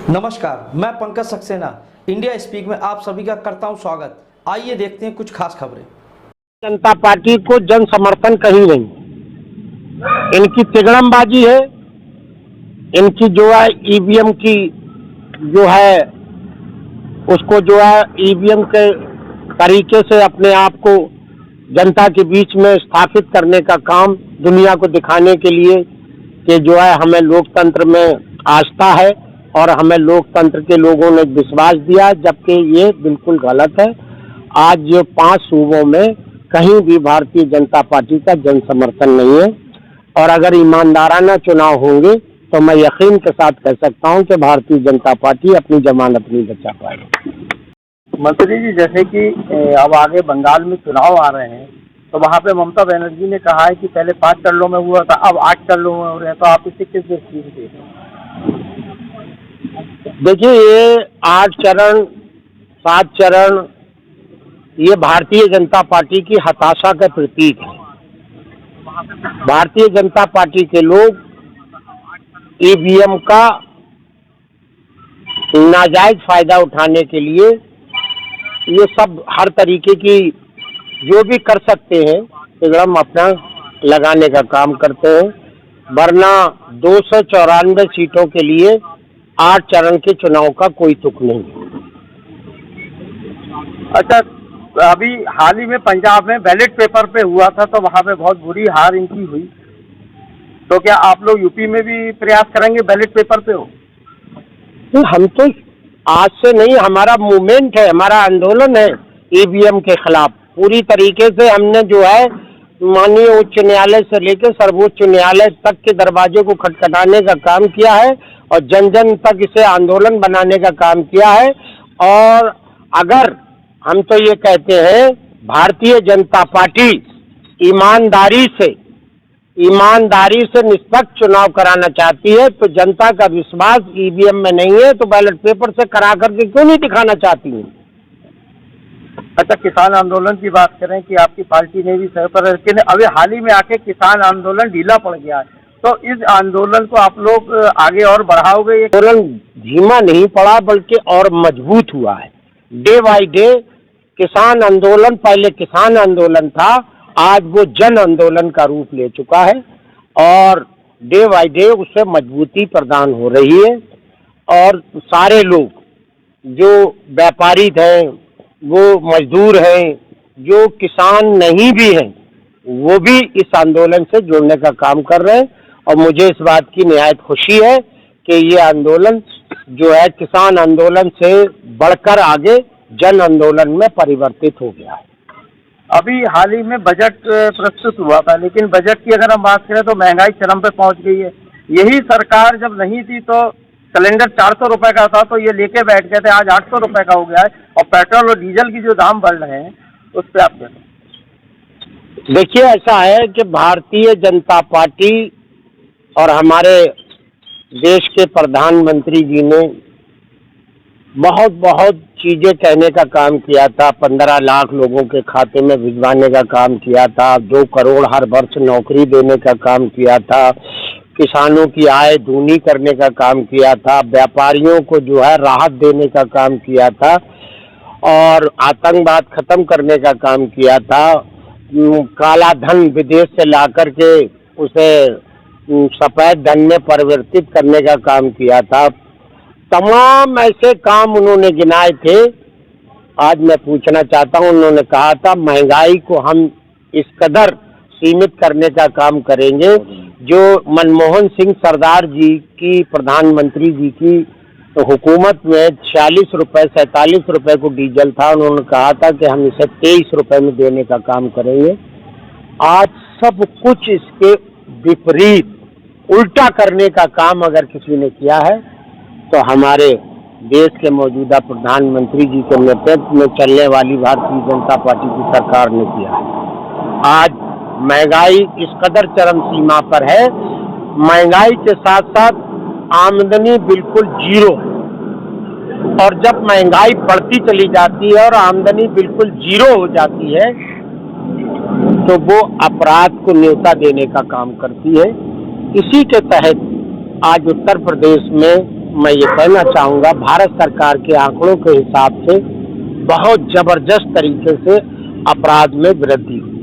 नमस्कार, मैं Pankaj Saxena India speak में आप सभी का करता हूं स्वागत। आइए देखते हैं कुछ खास खबरें। जनता पार्टी को जन समर्थन कहीं नहीं, इनकी तिगड़मबाजी है। इनकी जो है ईवीएम की जो है उसको जो है ईवीएम के तरीके से अपने आप को जनता के बीच में स्थापित करने का काम दुनिया को दिखाने के लिए कि जो है हमें लोकतंत्र में आस्था है और हमें लोकतंत्र के लोगों ने विश्वास दिया, जबकि ये बिल्कुल गलत है। आज जो 5 सूबों में कहीं भी भारतीय जनता पार्टी का जन समर्थन नहीं है और अगर ईमानदाराना चुनाव होंगे तो मैं यकीन के साथ कह सकता हूं कि भारतीय जनता पार्टी अपनी जमानत नहीं बचा पाएगी। मंत्री जी, जैसे कि अब आगे बंगाल में चुनाव आ रहे हैं तो वहाँ पे ममता बनर्जी ने कहा है कि पहले 5 चरणों में हुआ था, अब 8 चरणों में हो रहे हैं, तो आप इसे किस दृष्टि से देख रहे हैं? देखिए, ये 8 चरण 7 चरण ये भारतीय जनता पार्टी की हताशा का प्रतीक है। भारतीय जनता पार्टी के लोग ईवीएम का नाजायज फायदा उठाने के लिए ये सब हर तरीके की जो भी कर सकते हैं तिगड़म अपना लगाने का काम करते हैं, वरना 294 सीटों के लिए 8 चरण के चुनाव का कोई तुक नहीं। अच्छा, अभी हाल ही में पंजाब में बैलेट पेपर पे हुआ था तो वहाँ पे बहुत बुरी हार इनकी हुई, तो क्या आप लोग यूपी में भी प्रयास करेंगे बैलेट पेपर पे हो? हम तो आज से नहीं, हमारा मूवमेंट है, हमारा आंदोलन है ईवीएम के खिलाफ। पूरी तरीके से हमने जो है माननीय उच्च न्यायालय से लेकर सर्वोच्च न्यायालय तक के दरवाजे को खटखटाने का काम किया है और जन जन तक इसे आंदोलन बनाने का काम किया है। और अगर हम तो ये कहते हैं भारतीय जनता पार्टी ईमानदारी से निष्पक्ष चुनाव कराना चाहती है तो जनता का विश्वास ईवीएम में नहीं है तो बैलेट पेपर से करा करके क्यों नहीं दिखाना चाहती है? अच्छा, किसान आंदोलन की बात करें कि आपकी पार्टी ने भी सहयोग करा, लेकिन अभी हाल ही में आके किसान आंदोलन ढीला पड़ गया है, तो इस आंदोलन को आप लोग आगे और बढ़ाओगे? आंदोलन धीमा नहीं पड़ा बल्कि और मजबूत हुआ है। डे बाय डे किसान आंदोलन, पहले किसान आंदोलन था, आज वो जन आंदोलन का रूप ले चुका है और डे बाय डे उससे मजबूती प्रदान हो रही है। और सारे लोग जो व्यापारी थे, वो मजदूर हैं, जो किसान नहीं भी हैं, वो भी इस आंदोलन से जुड़ने का काम कर रहे हैं। और मुझे इस बात की निहायत खुशी है कि ये आंदोलन जो है किसान आंदोलन से बढ़कर आगे जन आंदोलन में परिवर्तित हो गया है। अभी हाल ही में बजट प्रस्तुत हुआ था, लेकिन बजट की अगर हम बात करें तो महंगाई चरम पे पहुंच गई है। यही सरकार जब नहीं थी तो सिलेंडर 400 रुपए का था, तो ये लेके बैठ गए थे, आज 800 रुपए का हो गया है। और पेट्रोल और डीजल की जो दाम बढ़ रहे हैं उस पर आप कहते? देखिए, ऐसा है कि भारतीय जनता पार्टी और हमारे देश के प्रधानमंत्री जी ने बहुत चीजें कहने का काम किया था। 15 लाख लोगों के खाते में भिजवाने का काम किया था, 2 करोड़ हर वर्ष नौकरी देने का काम किया था, किसानों की आय दूनी करने का काम किया था, व्यापारियों को जो है राहत देने का काम किया था और आतंकवाद खत्म करने का काम किया था। काला धन विदेश से ला करके उसे सफेद धन में परिवर्तित करने का काम किया था। तमाम ऐसे काम उन्होंने गिनाए थे। आज मैं पूछना चाहता हूं, उन्होंने कहा था महंगाई को हम इस कदर सीमित करने का काम करेंगे जो मनमोहन सिंह सरदार जी की, प्रधानमंत्री जी की हुकूमत में 46 रुपए 47 रुपए को डीजल था, उन्होंने कहा था कि हम इसे 23 रुपए में देने का काम करेंगे। आज सब कुछ इसके विपरीत उल्टा करने का काम अगर किसी ने किया है तो हमारे देश के मौजूदा प्रधानमंत्री जी के नेतृत्व में चलने वाली भारतीय जनता पार्टी की सरकार ने किया है। आज महंगाई इस कदर चरम सीमा पर है, महंगाई के साथ साथ आमदनी बिल्कुल जीरो है। और जब महंगाई बढ़ती चली जाती है और आमदनी बिल्कुल जीरो हो जाती है तो वो अपराध को न्योता देने का काम करती है। इसी के तहत आज उत्तर प्रदेश में मैं ये कहना चाहूँगा, भारत सरकार के आंकड़ों के हिसाब से बहुत जबरदस्त तरीके से अपराध में वृद्धि हुई।